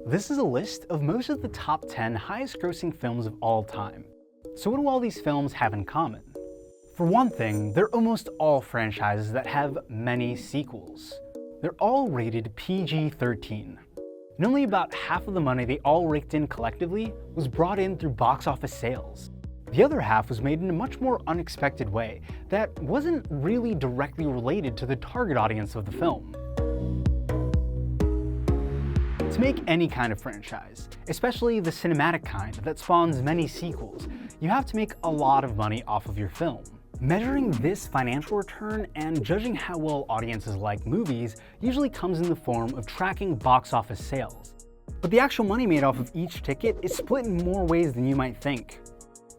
This is a list of most of the top 10 highest grossing films of all time. So what do all these films have in common? For one thing, they're almost all franchises that have many sequels. They're all rated PG-13. And only about half of the money they all raked in collectively was brought in through box office sales. The other half was made in a much more unexpected way that wasn't really directly related to the target audience of the film. To make any kind of franchise, especially the cinematic kind that spawns many sequels, you have to make a lot of money off of your film. Measuring this financial return and judging how well audiences like movies usually comes in the form of tracking box office sales. But the actual money made off of each ticket is split in more ways than you might think.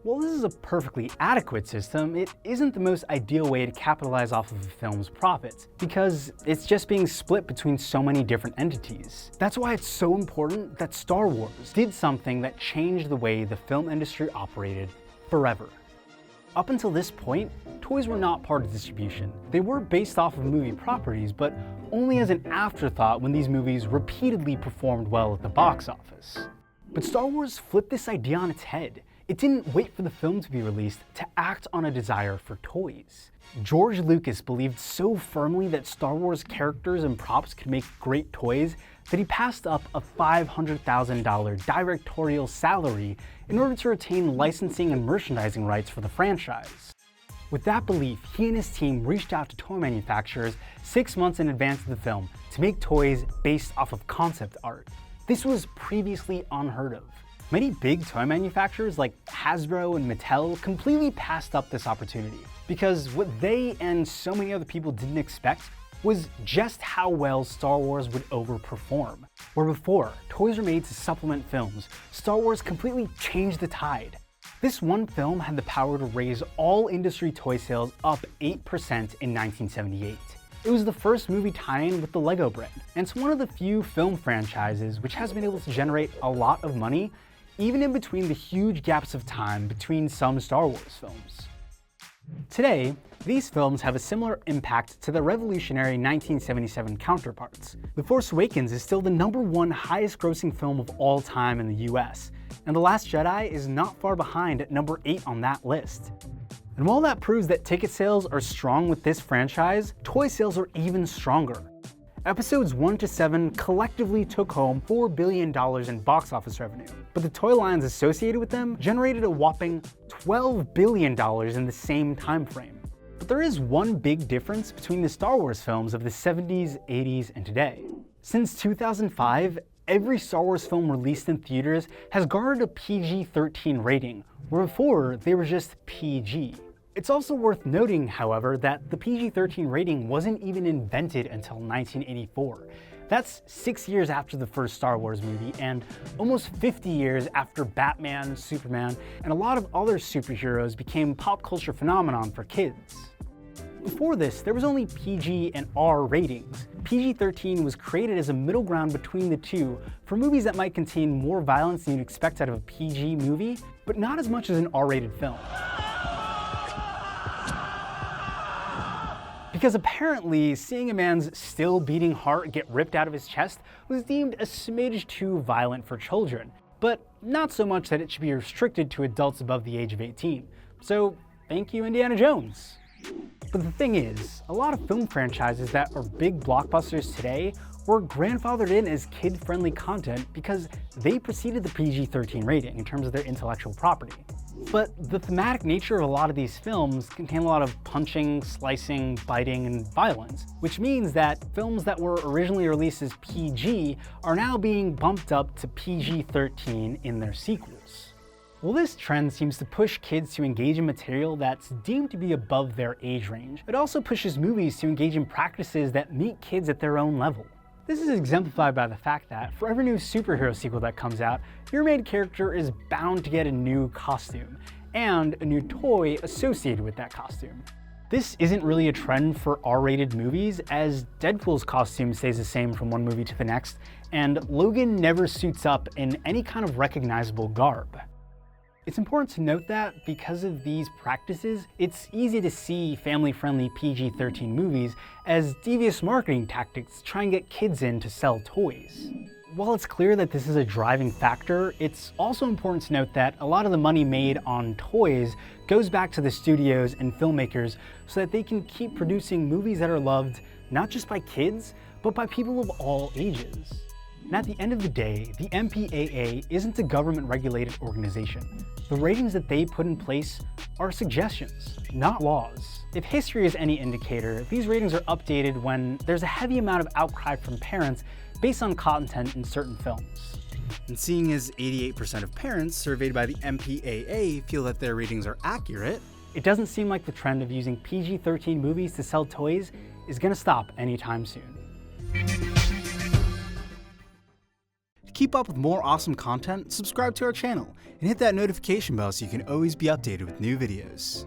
While this is a perfectly adequate system, it isn't the most ideal way to capitalize off of a film's profits, because it's just being split between so many different entities. That's why it's so important that Star Wars did something that changed the way the film industry operated forever. Up until this point, toys were not part of distribution. They were based off of movie properties, but only as an afterthought when these movies repeatedly performed well at the box office. But Star Wars flipped this idea on its head. It didn't wait for the film to be released to act on a desire for toys. George Lucas believed so firmly that Star Wars characters and props could make great toys that he passed up a $500,000 directorial salary in order to retain licensing and merchandising rights for the franchise. With that belief, he and his team reached out to toy manufacturers 6 months in advance of the film to make toys based off of concept art. This was previously unheard of. Many big toy manufacturers like Hasbro and Mattel completely passed up this opportunity because what they and so many other people didn't expect was just how well Star Wars would overperform. Where before, toys were made to supplement films, Star Wars completely changed the tide. This one film had the power to raise all industry toy sales up 8% in 1978. It was the first movie tie-in with the Lego brand, and it's one of the few film franchises which has been able to generate a lot of money even in between the huge gaps of time between some Star Wars films. Today, these films have a similar impact to their revolutionary 1977 counterparts. The Force Awakens is still the #1 highest grossing film of all time in the US, and The Last Jedi is not far behind at number 8 on that list. And while that proves that ticket sales are strong with this franchise, toy sales are even stronger. Episodes 1 to 7 collectively took home $4 billion in box office revenue, but the toy lines associated with them generated a whopping $12 billion in the same time frame. But there is one big difference between the Star Wars films of the 70s, 80s, and today. Since 2005, every Star Wars film released in theaters has garnered a PG-13 rating, where before they were just PG. It's also worth noting, however, that the PG-13 rating wasn't even invented until 1984. That's 6 years after the first Star Wars movie, and almost 50 years after Batman, Superman, and a lot of other superheroes became pop culture phenomenon for kids. Before this, there was only PG and R ratings. PG-13 was created as a middle ground between the two for movies that might contain more violence than you'd expect out of a PG movie, but not as much as an R-rated film. Because apparently, seeing a man's still beating heart get ripped out of his chest was deemed a smidge too violent for children, but not so much that it should be restricted to adults above the age of 18. So, thank you, Indiana Jones. But the thing is, a lot of film franchises that are big blockbusters today were grandfathered in as kid-friendly content because they preceded the PG-13 rating in terms of their intellectual property. But the thematic nature of a lot of these films contain a lot of punching, slicing, biting, and violence, which means that films that were originally released as PG are now being bumped up to PG-13 in their sequels. Well, this trend seems to push kids to engage in material that's deemed to be above their age range. It also pushes movies to engage in practices that meet kids at their own level. This is exemplified by the fact that for every new superhero sequel that comes out, your main character is bound to get a new costume, and a new toy associated with that costume. This isn't really a trend for R-rated movies, as Deadpool's costume stays the same from one movie to the next, and Logan never suits up in any kind of recognizable garb. It's important to note that because of these practices, it's easy to see family-friendly PG-13 movies as devious marketing tactics to try and get kids in to sell toys. While it's clear that this is a driving factor, it's also important to note that a lot of the money made on toys goes back to the studios and filmmakers so that they can keep producing movies that are loved not just by kids, but by people of all ages. And at the end of the day, the MPAA isn't a government-regulated organization. The ratings that they put in place are suggestions, not laws. If history is any indicator, these ratings are updated when there's a heavy amount of outcry from parents based on content in certain films. And seeing as 88% of parents surveyed by the MPAA feel that their ratings are accurate, it doesn't seem like the trend of using PG-13 movies to sell toys is going to stop anytime soon. To keep up with more awesome content, subscribe to our channel and hit that notification bell so you can always be updated with new videos.